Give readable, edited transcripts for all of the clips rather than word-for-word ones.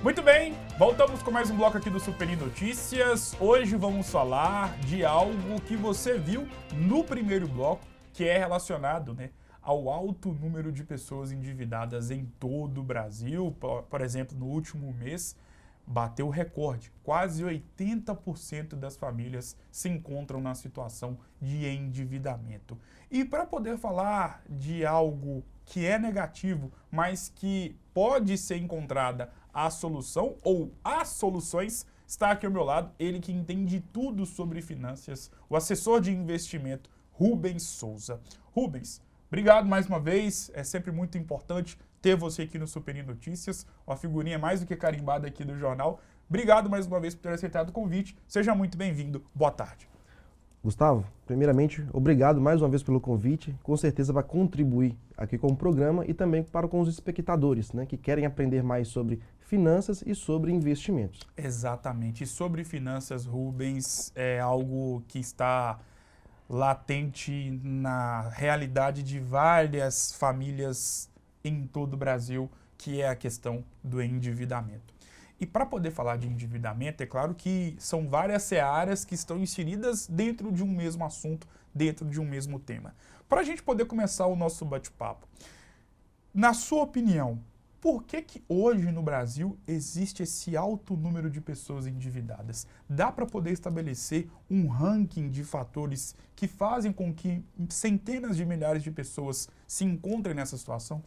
Muito bem, voltamos com mais um bloco aqui do Superi Notícias. Hoje vamos falar de algo que você viu no primeiro bloco, que é relacionado, ao alto número de pessoas endividadas em todo o Brasil. Por exemplo, no último mês, bateu o recorde. Quase 80% das famílias se encontram na situação de endividamento. E para poder falar de algo que é negativo, mas que pode ser encontrada a solução ou as soluções, está aqui ao meu lado, ele que entende tudo sobre finanças, o assessor de investimento, Rubens Souza. Rubens, obrigado mais uma vez, é sempre muito importante ter você aqui no Superi Notícias, uma figurinha mais do que carimbada aqui do jornal. Obrigado mais uma vez por ter aceitado o convite, seja muito bem-vindo, boa tarde. Gustavo, primeiramente, obrigado mais uma vez pelo convite, com certeza vai contribuir aqui com o programa e também com os espectadores, que querem aprender mais sobre finanças e sobre investimentos. Exatamente, e sobre finanças, Rubens, é algo que está latente na realidade de várias famílias em todo o Brasil, que é a questão do endividamento. E para poder falar de endividamento, é claro que são várias searas que estão inseridas dentro de um mesmo assunto, dentro de um mesmo tema. Para a gente poder começar o nosso bate-papo, na sua opinião, por que hoje no Brasil existe esse alto número de pessoas endividadas? Dá para poder estabelecer um ranking de fatores que fazem com que centenas de milhares de pessoas se encontrem nessa situação?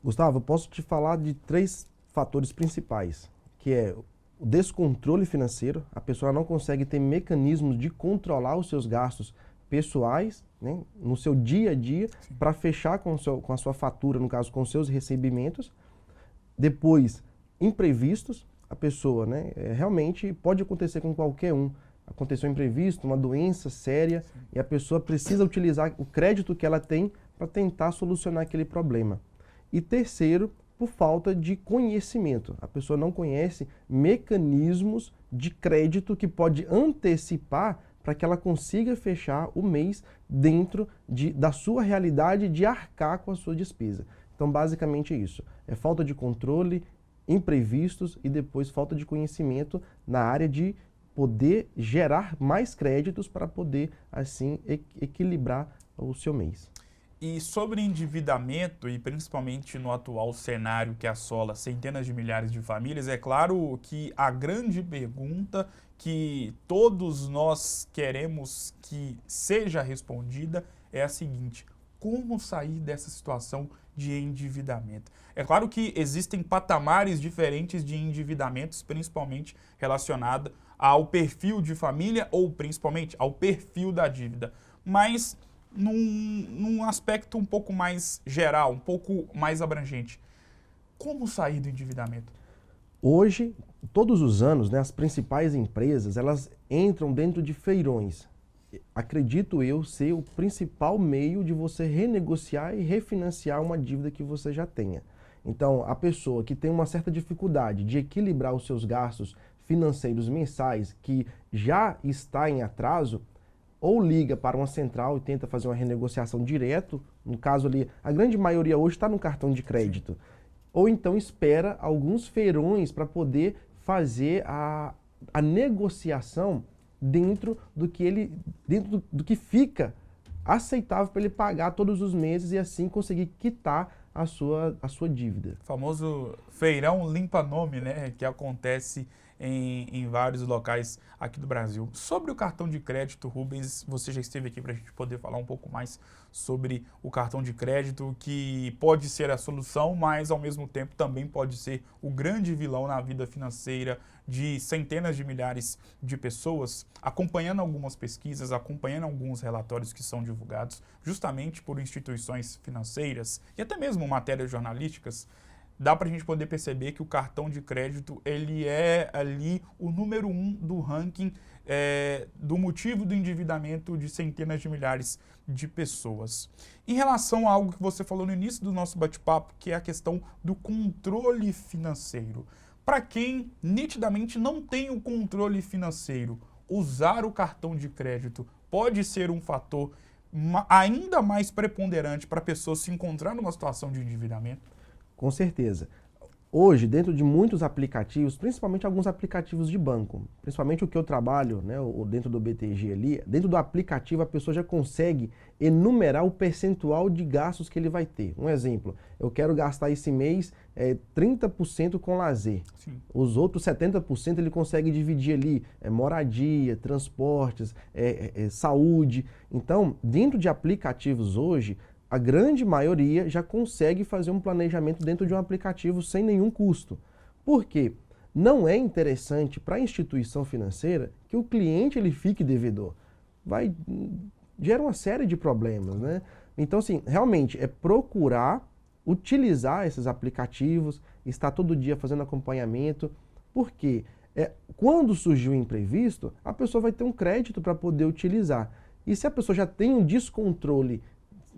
Gustavo, eu posso te falar de 3 fatores principais, que é o descontrole financeiro. A pessoa não consegue ter mecanismos de controlar os seus gastos pessoais, no seu dia a dia, para fechar com a sua fatura, no caso, com os seus recebimentos. Depois, imprevistos. A pessoa, realmente pode acontecer com qualquer um. Aconteceu um imprevisto, uma doença séria, e a pessoa precisa utilizar o crédito que ela tem para tentar solucionar aquele problema. E terceiro, por falta de conhecimento. A pessoa não conhece mecanismos de crédito que pode antecipar para que ela consiga fechar o mês dentro da sua realidade de arcar com a sua despesa. Então, basicamente é isso. É falta de controle, imprevistos e depois falta de conhecimento na área de poder gerar mais créditos para poder, assim, equilibrar o seu mês. E sobre endividamento, e principalmente no atual cenário que assola centenas de milhares de famílias, é claro que a grande pergunta que todos nós queremos que seja respondida é a seguinte: como sair dessa situação de endividamento? É claro que existem patamares diferentes de endividamentos, principalmente relacionado ao perfil de família ou principalmente ao perfil da dívida, mas num aspecto um pouco mais geral, um pouco mais abrangente. Como sair do endividamento? Hoje, todos os anos, as principais empresas, elas entram dentro de feirões. Acredito eu ser o principal meio de você renegociar e refinanciar uma dívida que você já tenha. Então, a pessoa que tem uma certa dificuldade de equilibrar os seus gastos financeiros mensais, que já está em atraso, ou liga para uma central e tenta fazer uma renegociação direto, no caso ali, a grande maioria hoje está no cartão de crédito, sim, ou então espera alguns feirões para poder fazer a negociação dentro do que fica aceitável para ele pagar todos os meses e assim conseguir quitar a sua dívida. O famoso feirão limpa-nome, que acontece em vários locais aqui do Brasil. Sobre o cartão de crédito, Rubens, você já esteve aqui para a gente poder falar um pouco mais sobre o cartão de crédito, que pode ser a solução, mas ao mesmo tempo também pode ser o grande vilão na vida financeira de centenas de milhares de pessoas, acompanhando algumas pesquisas, acompanhando alguns relatórios que são divulgados justamente por instituições financeiras e até mesmo matérias jornalísticas. Dá para a gente poder perceber que o cartão de crédito ele é ali o número 1 do ranking do motivo do endividamento de centenas de milhares de pessoas. Em relação a algo que você falou no início do nosso bate-papo, que é a questão do controle financeiro. Para quem nitidamente não tem o controle financeiro, usar o cartão de crédito pode ser um fator ainda mais preponderante para a pessoa se encontrar numa situação de endividamento? Com certeza. Hoje, dentro de muitos aplicativos, principalmente alguns aplicativos de banco, principalmente o que eu trabalho, né, dentro do BTG ali, dentro do aplicativo a pessoa já consegue enumerar o percentual de gastos que ele vai ter. Um exemplo, eu quero gastar esse mês 30% com lazer. Sim. Os outros 70% ele consegue dividir ali, moradia, transportes, saúde. Então, dentro de aplicativos hoje, a grande maioria já consegue fazer um planejamento dentro de um aplicativo sem nenhum custo. Por quê? Não é interessante para a instituição financeira que o cliente ele fique devedor. Gera uma série de problemas, né? Então, assim, realmente é procurar utilizar esses aplicativos, estar todo dia fazendo acompanhamento, porque quando surgir um imprevisto, a pessoa vai ter um crédito para poder utilizar. E se a pessoa já tem um descontrole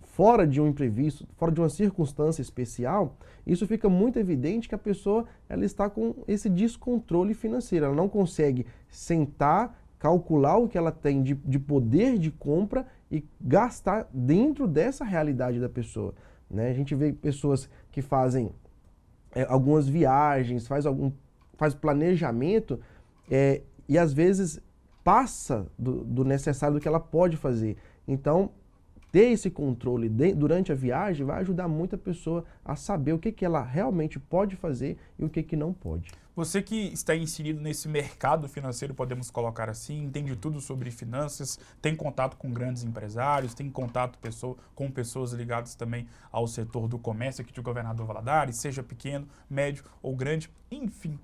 fora de um imprevisto, fora de uma circunstância especial, isso fica muito evidente que a pessoa ela está com esse descontrole financeiro. Ela não consegue sentar, calcular o que ela tem de poder de compra e gastar dentro dessa realidade da pessoa, né? A gente vê pessoas que fazem algumas viagens, faz planejamento e às vezes passa do necessário do que ela pode fazer. Então, ter esse controle durante a viagem vai ajudar muito a pessoa a saber o que ela realmente pode fazer e o que não pode. Você que está inserido nesse mercado financeiro, podemos colocar assim, entende tudo sobre finanças, tem contato com grandes empresários, tem contato com pessoas ligadas também ao setor do comércio aqui de Governador Valadares, seja pequeno, médio ou grande, enfim.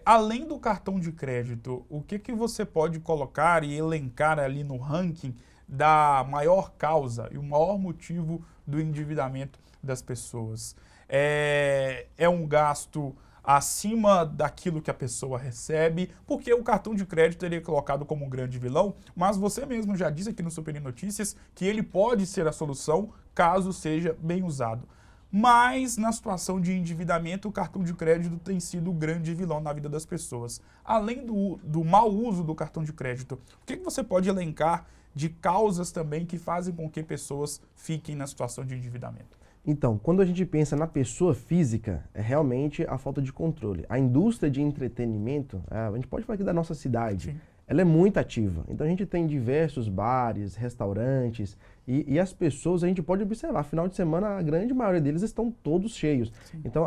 Além do cartão de crédito, o que você pode colocar e elencar ali no ranking da maior causa e o maior motivo do endividamento das pessoas? É um gasto acima daquilo que a pessoa recebe, porque o cartão de crédito teria colocado como um grande vilão, mas você mesmo já disse aqui no Super Notícias que ele pode ser a solução caso seja bem usado. Mas na situação de endividamento, o cartão de crédito tem sido o grande vilão na vida das pessoas. Além do mau uso do cartão de crédito, o que você pode elencar de causas também que fazem com que pessoas fiquem na situação de endividamento? Então, quando a gente pensa na pessoa física, é realmente a falta de controle. A indústria de entretenimento, a gente pode falar aqui da nossa cidade, sim, ela é muito ativa. Então a gente tem diversos bares, restaurantes e as pessoas, a gente pode observar, final de semana a grande maioria deles estão todos cheios. Sim. Então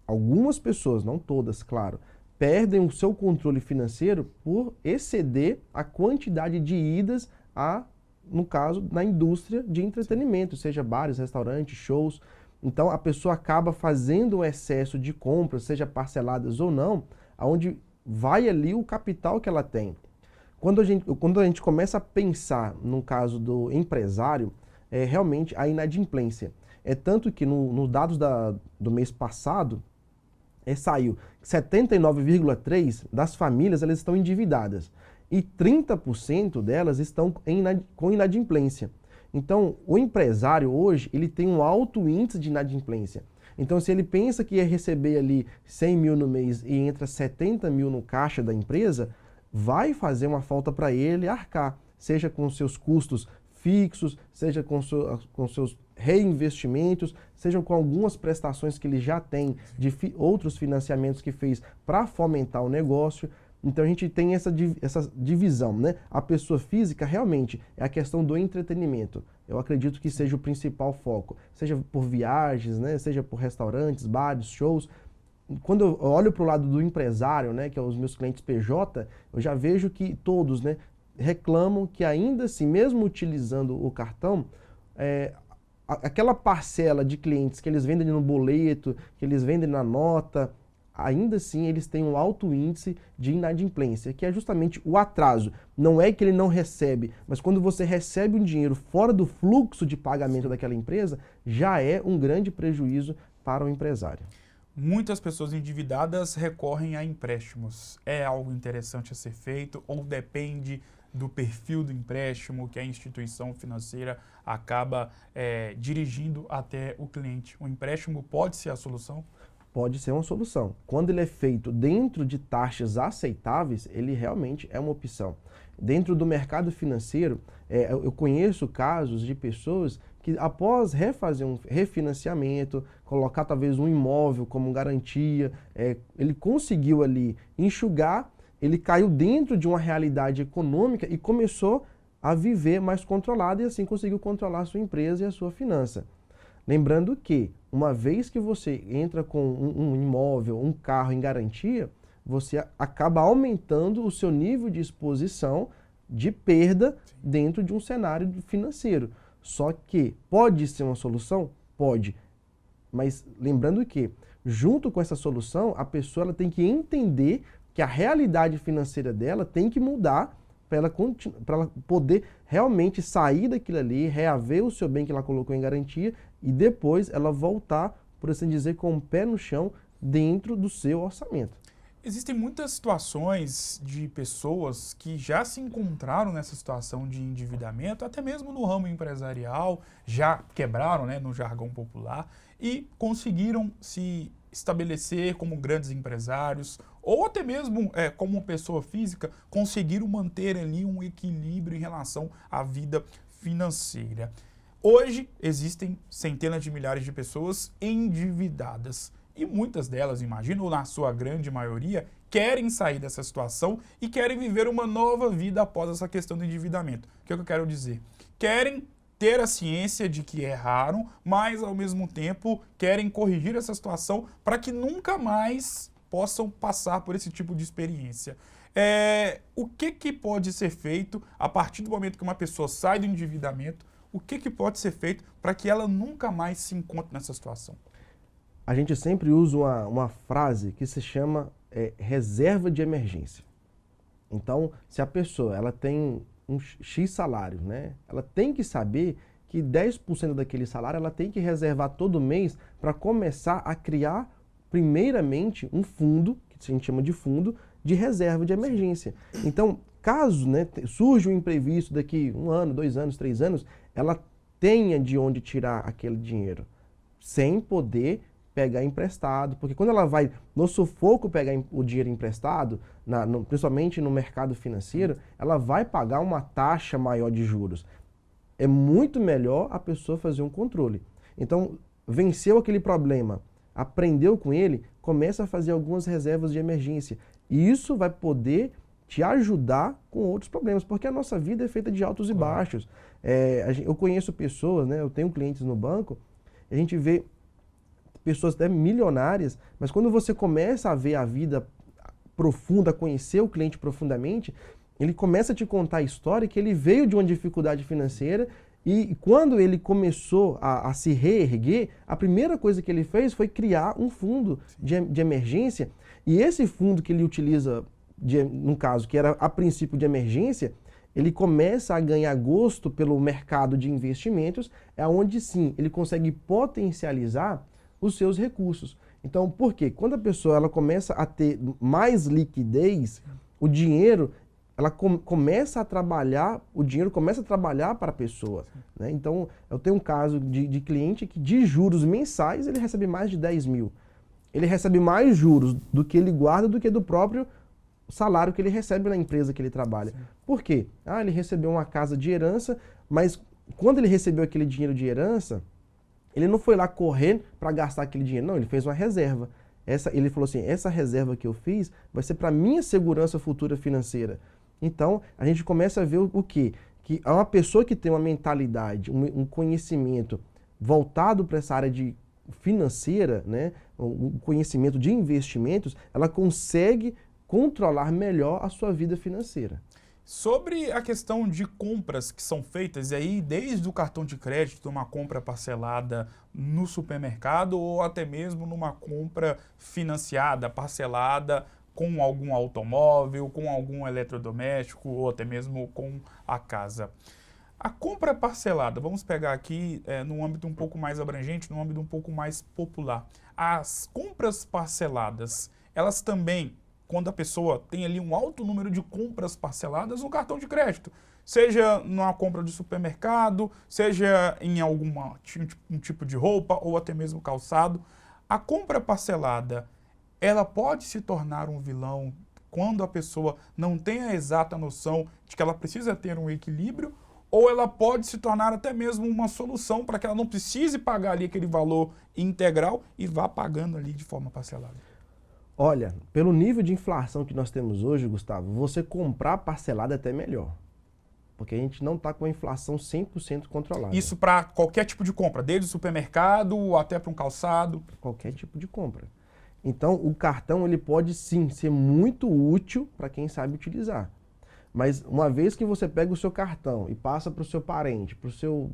algumas pessoas, não todas, claro, perdem o seu controle financeiro por exceder a quantidade de idas no caso, na indústria de entretenimento, seja bares, restaurantes, shows. Então, a pessoa acaba fazendo um excesso de compras, seja parceladas ou não, aonde vai ali o capital que ela tem. Quando a gente começa a pensar no caso do empresário, é realmente a inadimplência. É tanto que nos dados do mês passado, saiu 79,3% das famílias elas estão endividadas. E 30% delas estão com inadimplência. Então, o empresário hoje, ele tem um alto índice de inadimplência. Então, se ele pensa que ia receber ali 100 mil no mês e entra 70 mil no caixa da empresa, vai fazer uma falta para ele arcar, seja com seus custos fixos, seja com seus reinvestimentos, seja com algumas prestações que ele já tem de outros financiamentos que fez para fomentar o negócio. Então a gente tem essa divisão, né? A pessoa física realmente é a questão do entretenimento. Eu acredito que seja o principal foco, seja por viagens, né? Seja por restaurantes, bares, shows. Quando eu olho para o lado do empresário, né? Que é os meus clientes PJ, eu já vejo que todos, né? Reclamam que ainda assim, mesmo utilizando o cartão, aquela parcela de clientes que eles vendem no boleto, que eles vendem na nota, ainda assim eles têm um alto índice de inadimplência, que é justamente o atraso. Não é que ele não recebe, mas quando você recebe um dinheiro fora do fluxo de pagamento daquela empresa, já é um grande prejuízo para o empresário. Muitas pessoas endividadas recorrem a empréstimos. É algo interessante a ser feito ou depende do perfil do empréstimo que a instituição financeira acaba dirigindo até o cliente? O empréstimo pode ser a solução? Pode ser uma solução. Quando ele é feito dentro de taxas aceitáveis, ele realmente é uma opção. Dentro do mercado financeiro, Eu conheço casos de pessoas que após refazer um refinanciamento, colocar talvez um imóvel como garantia, ele conseguiu ali enxugar, ele caiu dentro de uma realidade econômica e começou a viver mais controlado e assim conseguiu controlar a sua empresa e a sua finança. Lembrando que, uma vez que você entra com um imóvel, um carro em garantia, você acaba aumentando o seu nível de exposição de perda dentro de um cenário financeiro. Só que pode ser uma solução? Pode. Mas lembrando que, junto com essa solução, a pessoa ela tem que entender que a realidade financeira dela tem que mudar para ela poder realmente sair daquilo ali, reaver o seu bem que ela colocou em garantia e depois ela voltar, por assim dizer, com o pé no chão dentro do seu orçamento. Existem muitas situações de pessoas que já se encontraram nessa situação de endividamento, até mesmo no ramo empresarial, já quebraram, né, no jargão popular, e conseguiram se estabelecer como grandes empresários, ou até mesmo como pessoa física, conseguiram manter ali um equilíbrio em relação à vida financeira. Hoje existem centenas de milhares de pessoas endividadas. E muitas delas, imagino, ou na sua grande maioria, querem sair dessa situação e querem viver uma nova vida após essa questão do endividamento. O que eu quero dizer? Querem ter a ciência de que erraram, mas ao mesmo tempo querem corrigir essa situação para que nunca mais possam passar por esse tipo de experiência. O que pode ser feito a partir do momento que uma pessoa sai do endividamento? O que pode ser feito para que ela nunca mais se encontre nessa situação? A gente sempre usa uma frase que se chama reserva de emergência. Então, se a pessoa ela tem um X salário, né, ela tem que saber que 10% daquele salário ela tem que reservar todo mês para começar a criar, primeiramente, um fundo, que a gente chama de fundo, de reserva de emergência. Então, caso, né, surja um imprevisto daqui 1 ano, 2 anos, 3 anos, ela tenha de onde tirar aquele dinheiro, sem poder pegar emprestado, porque quando ela vai no sufoco pegar o dinheiro emprestado, principalmente no mercado financeiro, ela vai pagar uma taxa maior de juros. É muito melhor a pessoa fazer um controle. Então, venceu aquele problema, aprendeu com ele, começa a fazer algumas reservas de emergência. E isso vai poder te ajudar com outros problemas, porque a nossa vida é feita de altos e baixos. Eu conheço pessoas, né, eu tenho clientes no banco, a gente vê pessoas até milionárias, mas quando você começa a ver a vida profunda, conhecer o cliente profundamente, ele começa a te contar a história que ele veio de uma dificuldade financeira e quando ele começou a se reerguer, a primeira coisa que ele fez foi criar um fundo de emergência e esse fundo que ele utiliza, no caso, que era a princípio de emergência, ele começa a ganhar gosto pelo mercado de investimentos, é onde sim ele consegue potencializar os seus recursos. Então, por quê? Quando a pessoa ela começa a ter mais liquidez, o dinheiro, ela começa a trabalhar, o dinheiro começa a trabalhar para a pessoa. Né? Então, eu tenho um caso de cliente que de juros mensais ele recebe mais de 10 mil. Ele recebe mais juros do que ele guarda do que do próprio salário que ele recebe na empresa que ele trabalha. Sim. Por quê? Ele recebeu uma casa de herança, mas quando ele recebeu aquele dinheiro de herança, ele não foi lá correr para gastar aquele dinheiro, não, ele fez uma reserva. Ele falou assim, essa reserva que eu fiz vai ser para minha segurança futura financeira. Então, a gente começa a ver o quê? Que uma pessoa que tem uma mentalidade, um conhecimento voltado para essa área de financeira, né, um conhecimento de investimentos, ela consegue controlar melhor a sua vida financeira. Sobre a questão de compras que são feitas, e aí desde o cartão de crédito, uma compra parcelada no supermercado ou até mesmo numa compra financiada, parcelada com algum automóvel, com algum eletrodoméstico ou até mesmo com a casa. A compra parcelada, vamos pegar aqui num âmbito um pouco mais abrangente, num âmbito um pouco mais popular. As compras parceladas, elas também, quando a pessoa tem ali um alto número de compras parceladas no cartão de crédito, seja numa compra de supermercado, seja em um tipo de roupa ou até mesmo calçado, a compra parcelada, ela pode se tornar um vilão quando a pessoa não tem a exata noção de que ela precisa ter um equilíbrio, ou ela pode se tornar até mesmo uma solução para que ela não precise pagar ali aquele valor integral e vá pagando ali de forma parcelada? Olha, pelo nível de inflação que nós temos hoje, Gustavo, você comprar parcelado é até melhor. Porque a gente não está com a inflação 100% controlada. Isso para qualquer tipo de compra, desde o supermercado até para um calçado? Qualquer tipo de compra. Então, o cartão ele pode sim ser muito útil para quem sabe utilizar. Mas uma vez que você pega o seu cartão e passa para o seu parente, para o seu,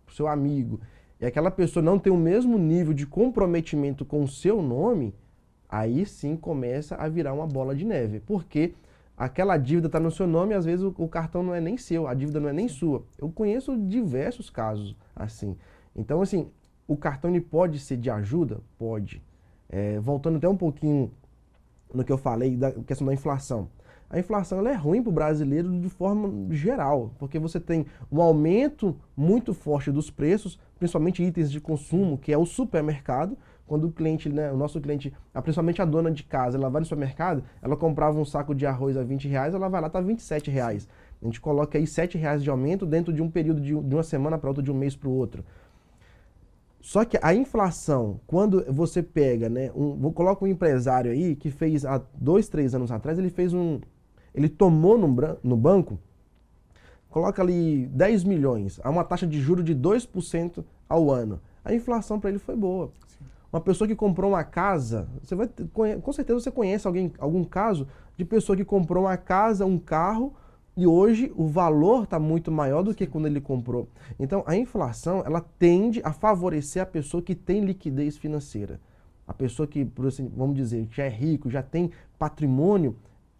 pro seu amigo, e aquela pessoa não tem o mesmo nível de comprometimento com o seu nome, aí sim começa a virar uma bola de neve. Porque aquela dívida está no seu nome e às vezes o cartão não é nem seu, a dívida não é nem sua. Eu conheço diversos casos assim. Então, assim, o cartão ele pode ser de ajuda? Pode. Voltando até um pouquinho no que eu falei da questão da inflação. A inflação ela é ruim para o brasileiro de forma geral, porque você tem um aumento muito forte dos preços, principalmente itens de consumo, que é o supermercado. Quando o cliente, o nosso cliente, principalmente a dona de casa, ela vai no supermercado, ela comprava um saco de arroz a R$20, ela vai lá, tá R$27. A gente coloca aí R$7 de aumento dentro de um período de uma semana para outra, de um mês para o outro. Só que a inflação, quando você pega, coloca um empresário aí que fez há 2, 3 anos atrás, ele tomou no banco, coloca ali 10 milhões, a uma taxa de juros de 2% ao ano. A inflação para ele foi boa. Uma pessoa que comprou uma casa, com certeza você conhece algum caso de pessoa que comprou uma casa, um carro, e hoje o valor está muito maior do que quando ele comprou. Então a inflação ela tende a favorecer a pessoa que tem liquidez financeira. A pessoa que, vamos dizer, já é rico, já tem patrimônio,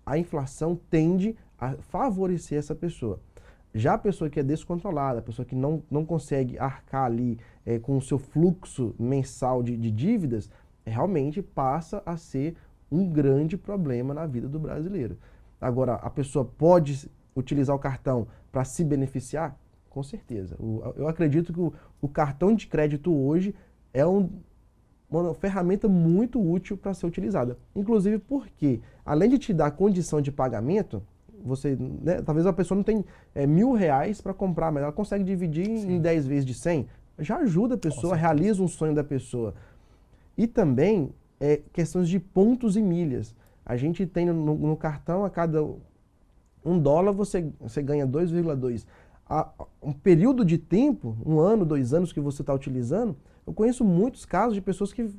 a inflação tende a favorecer essa pessoa. Já a pessoa que é descontrolada, a pessoa que não consegue arcar ali com o seu fluxo mensal de dívidas, realmente passa a ser um grande problema na vida do brasileiro. Agora, a pessoa pode utilizar o cartão para se beneficiar? Com certeza. Eu acredito que o cartão de crédito hoje é uma ferramenta muito útil para ser utilizada. Inclusive porque, além de te dar condição de pagamento, talvez a pessoa não tem R$1.000 para comprar, mas ela consegue dividir em 10 vezes de 100, já ajuda a pessoa, realiza um sonho da pessoa. E também questões de pontos e milhas. A gente tem no cartão, a cada $1 você ganha 2,2. Um período de tempo, 1 ano, 2 anos que você está utilizando, eu conheço muitos casos de pessoas que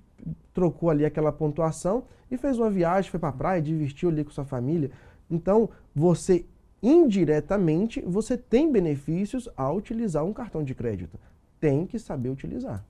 trocou ali aquela pontuação e fez uma viagem, foi para a praia, divertiu ali com sua família. Então, você, indiretamente, você tem benefícios ao utilizar um cartão de crédito. Tem que saber utilizar.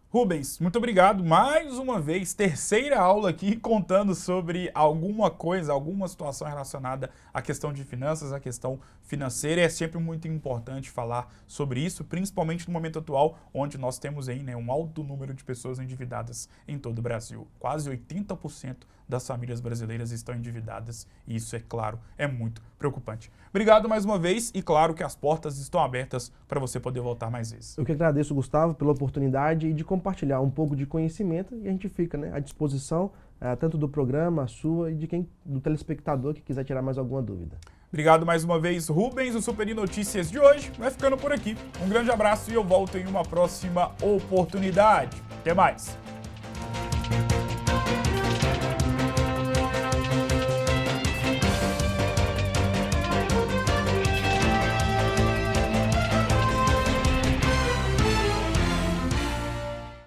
Rubens, muito obrigado. Mais uma vez, terceira aula aqui contando sobre alguma coisa, alguma situação relacionada à questão de finanças, à questão financeira. É sempre muito importante falar sobre isso, principalmente no momento atual, onde nós temos aí um alto número de pessoas endividadas em todo o Brasil. Quase 80% das famílias brasileiras estão endividadas e isso, é claro, é muito preocupante. Obrigado mais uma vez e claro que as portas estão abertas para você poder voltar mais vezes. Eu que agradeço, Gustavo, pela oportunidade e de compartilhar um pouco de conhecimento e a gente fica à disposição tanto do programa, a sua e do telespectador que quiser tirar mais alguma dúvida. Obrigado mais uma vez, Rubens. O Super Notícias de hoje vai ficando por aqui. Um grande abraço e eu volto em uma próxima oportunidade. Até mais!